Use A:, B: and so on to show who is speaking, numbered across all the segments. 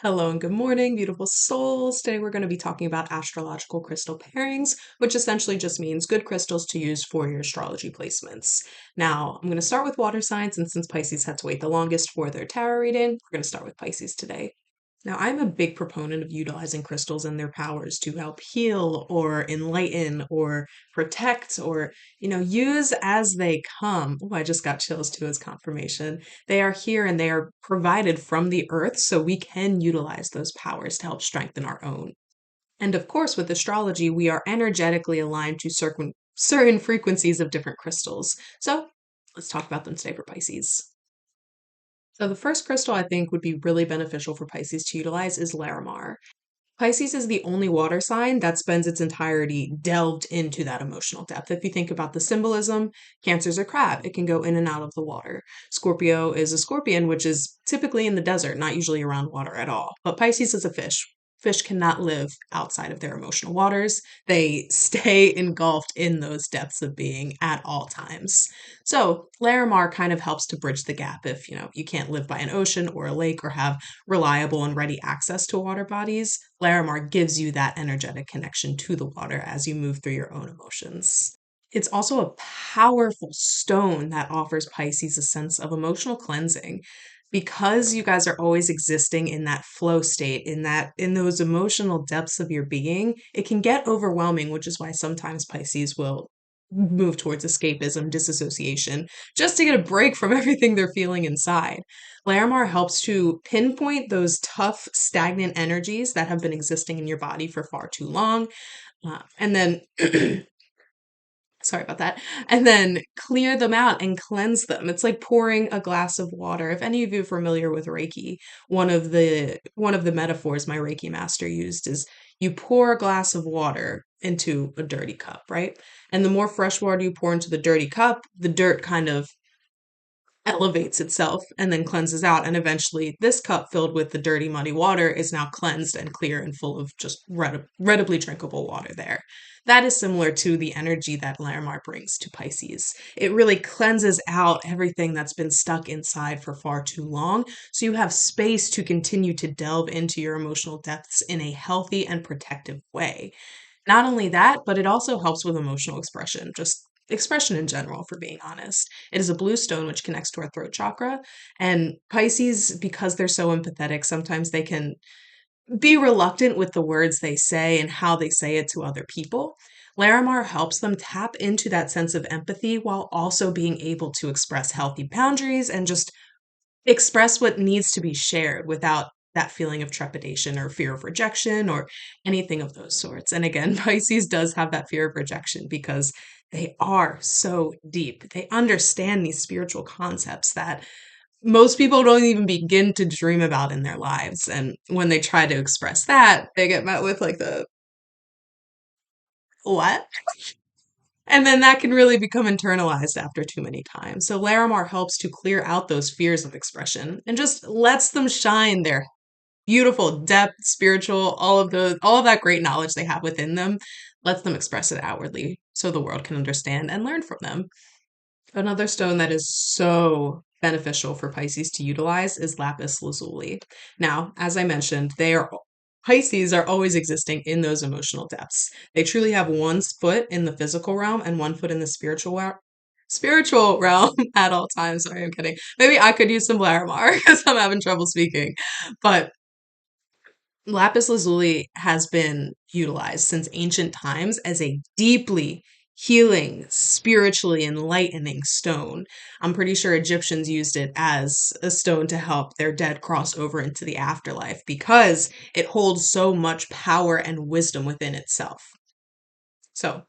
A: Hello and good morning, beautiful souls. Today we're going to be talking about astrological crystal pairings, which essentially just means good crystals to use for your astrology placements. Now, I'm going to start with water signs, and since Pisces had to wait the longest for their tarot reading, we're going to start with Pisces today. Now, I'm a big proponent of utilizing crystals and their powers to help heal or enlighten or protect or, use as they come. Oh, I just got chills too as confirmation. They are here and they are provided from the earth, so we can utilize those powers to help strengthen our own. And of course, with astrology, we are energetically aligned to certain frequencies of different crystals. So let's talk about them today for Pisces. So the first crystal I think would be really beneficial for Pisces to utilize is Larimar. Pisces is the only water sign that spends its entirety delved into that emotional depth. If you think about the symbolism, Cancer's a crab. It can go in and out of the water. Scorpio is a scorpion, which is typically in the desert, not usually around water at all. But Pisces is a fish. Fish cannot live outside of their emotional waters. They stay engulfed in those depths of being at all times. So Larimar kind of helps to bridge the gap if, you can't live by an ocean or a lake or have reliable and ready access to water bodies. Larimar gives you that energetic connection to the water as you move through your own emotions. It's also a powerful stone that offers Pisces a sense of emotional cleansing. Because you guys are always existing in that flow state, in those emotional depths of your being, it can get overwhelming, which is why sometimes Pisces will move towards escapism, disassociation, just to get a break from everything they're feeling inside. Larimar helps to pinpoint those tough, stagnant energies that have been existing in your body for far too long. And then sorry about that, and then clear them out and cleanse them. It's like pouring a glass of water. If any of you are familiar with Reiki, one of the metaphors my Reiki master used is you pour a glass of water into a dirty cup, right? And the more fresh water you pour into the dirty cup, the dirt kind of elevates itself and then cleanses out. And eventually, this cup filled with the dirty, muddy water is now cleansed and clear and full of just readily drinkable water there. That is similar to the energy that Larimar brings to Pisces. It really cleanses out everything that's been stuck inside for far too long. So you have space to continue to delve into your emotional depths in a healthy and protective way. Not only that, but it also helps with emotional expression, just expression in general, for being honest. It is a blue stone which connects to our throat chakra. And Pisces, because they're so empathetic, sometimes they can be reluctant with the words they say and how they say it to other people. Larimar helps them tap into that sense of empathy while also being able to express healthy boundaries and just express what needs to be shared without that feeling of trepidation or fear of rejection or anything of those sorts. And again, Pisces does have that fear of rejection because they are so deep. They understand these spiritual concepts that most people don't even begin to dream about in their lives. And when they try to express that, they get met with like the what? And then that can really become internalized after too many times. So Larimar helps to clear out those fears of expression and just lets them shine their beautiful depth, spiritual, all of that great knowledge they have within them, lets them express it outwardly so the world can understand and learn from them. Another stone that is so beneficial for Pisces to utilize is lapis lazuli. Now, as I mentioned, Pisces are always existing in those emotional depths. They truly have one foot in the physical realm and one foot in the spiritual realm at all times. Sorry, I'm kidding. Maybe I could use some Larimar because I'm having trouble speaking. But lapis lazuli has been utilized since ancient times as a deeply healing, spiritually enlightening stone. I'm pretty sure Egyptians used it as a stone to help their dead cross over into the afterlife because it holds so much power and wisdom within itself. So,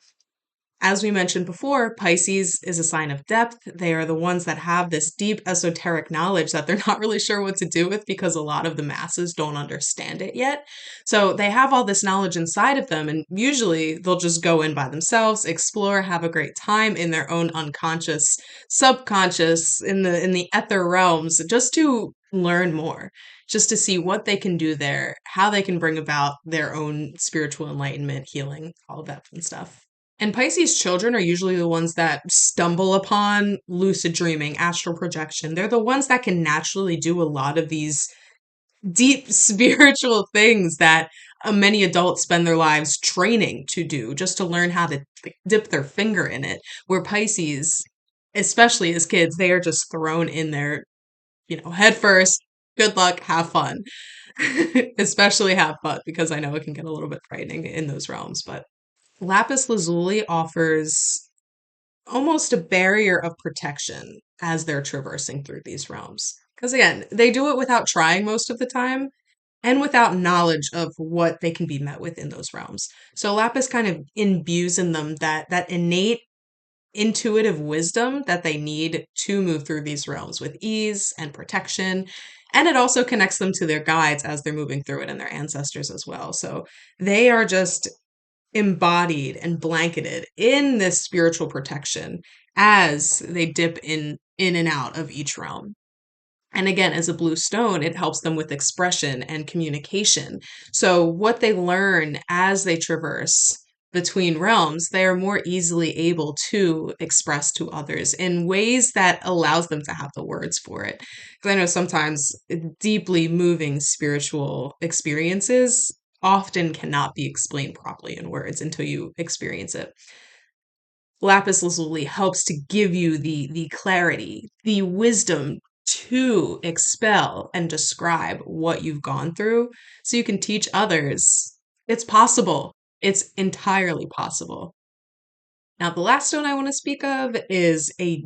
A: as we mentioned before, Pisces is a sign of depth. They are the ones that have this deep esoteric knowledge that they're not really sure what to do with because a lot of the masses don't understand it yet. So they have all this knowledge inside of them, and usually they'll just go in by themselves, explore, have a great time in their own unconscious, subconscious, in the ether realms, just to learn more, just to see what they can do there, how they can bring about their own spiritual enlightenment, healing, all of that fun stuff. And Pisces children are usually the ones that stumble upon lucid dreaming, astral projection. They're the ones that can naturally do a lot of these deep spiritual things that many adults spend their lives training to do just to learn how to like, dip their finger in it. Where Pisces, especially as kids, they are just thrown in there, head first. Good luck, have fun. Especially have fun because I know it can get a little bit frightening in those realms. But lapis lazuli offers almost a barrier of protection as they're traversing through these realms. Because again, they do it without trying most of the time and without knowledge of what they can be met with in those realms. So lapis kind of imbues in them that innate intuitive wisdom that they need to move through these realms with ease and protection. And it also connects them to their guides as they're moving through it and their ancestors as well. So they are just embodied and blanketed in this spiritual protection as they dip in and out of each realm. And again, as a blue stone, it helps them with expression and communication. So, what they learn as they traverse between realms, they are more easily able to express to others in ways that allows them to have the words for it. Because I know sometimes deeply moving spiritual experiences often cannot be explained properly in words until you experience it. Lapis lazuli helps to give you the clarity, the wisdom to expel and describe what you've gone through so you can teach others. It's possible. It's entirely possible. Now, the last stone I want to speak of is a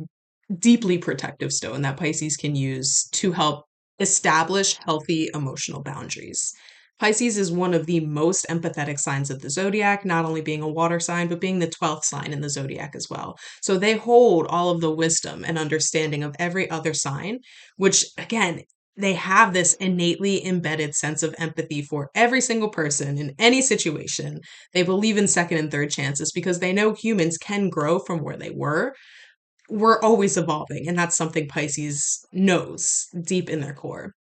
A: deeply protective stone that Pisces can use to help establish healthy emotional boundaries. Pisces is one of the most empathetic signs of the zodiac, not only being a water sign, but being the 12th sign in the zodiac as well. So they hold all of the wisdom and understanding of every other sign, which again, they have this innately embedded sense of empathy for every single person in any situation. They believe in second and third chances because they know humans can grow from where they were. We're always evolving, and that's something Pisces knows deep in their core.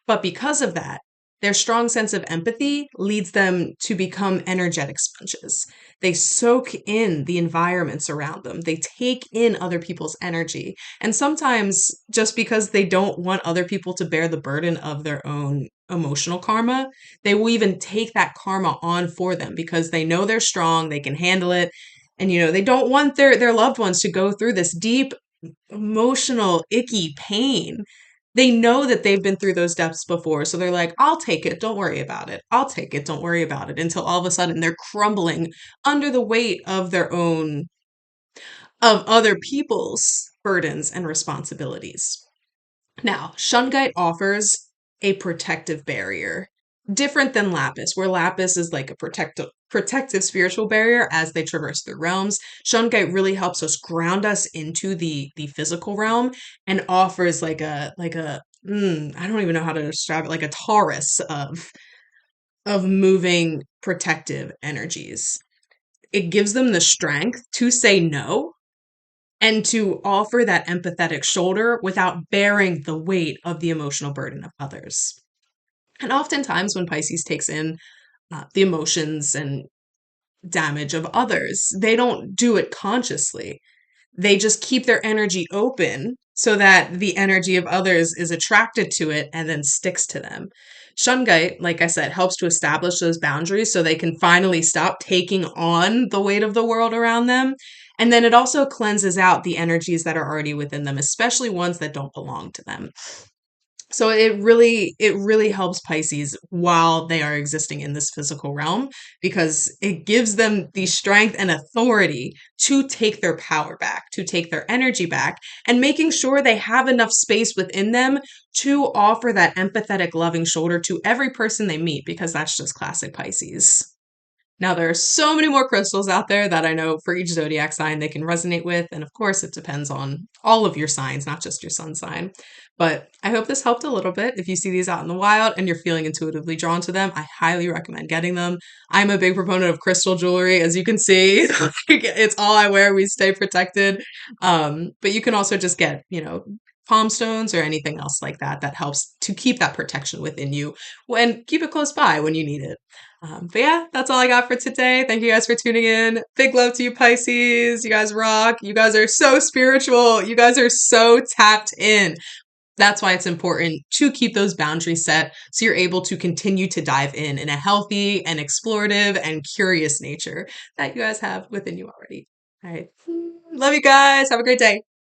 A: But because of that, their strong sense of empathy leads them to become energetic sponges. They soak in the environments around them. They take in other people's energy. And sometimes, just because they don't want other people to bear the burden of their own emotional karma, they will even take that karma on for them because they know they're strong, they can handle it. And they don't want their loved ones to go through this deep emotional icky pain. They know that they've been through those depths before, so they're like, I'll take it, don't worry about it. I'll take it, don't worry about it, until all of a sudden they're crumbling under the weight of their own, of other people's burdens and responsibilities. Now, shungite offers a protective barrier, different than lapis, where lapis is like a protective spiritual barrier as they traverse through realms. Shungite really helps us ground us into the physical realm and offers I don't even know how to describe it, like a torus of moving protective energies. It gives them the strength to say no and to offer that empathetic shoulder without bearing the weight of the emotional burden of others. And oftentimes, when Pisces takes in the emotions and damage of others, they don't do it consciously. They just keep their energy open so that the energy of others is attracted to it and then sticks to them. Shungite, like I said, helps to establish those boundaries so they can finally stop taking on the weight of the world around them. And then it also cleanses out the energies that are already within them, especially ones that don't belong to them. So it really helps Pisces while they are existing in this physical realm because it gives them the strength and authority to take their power back, to take their energy back, and making sure they have enough space within them to offer that empathetic, loving shoulder to every person they meet because that's just classic Pisces. Now, there are so many more crystals out there that I know for each zodiac sign they can resonate with. And of course, it depends on all of your signs, not just your sun sign. But I hope this helped a little bit. If you see these out in the wild and you're feeling intuitively drawn to them, I highly recommend getting them. I'm a big proponent of crystal jewelry, as you can see. It's all I wear. We stay protected. But you can also just get, palm stones or anything else like that that helps to keep that protection within you and keep it close by when you need it. But yeah, that's all I got for today. Thank you guys for tuning in. Big love to you, Pisces. You guys rock. You guys are so spiritual. You guys are so tapped in. That's why it's important to keep those boundaries set so you're able to continue to dive in a healthy and explorative and curious nature that you guys have within you already. All right. Love you guys. Have a great day.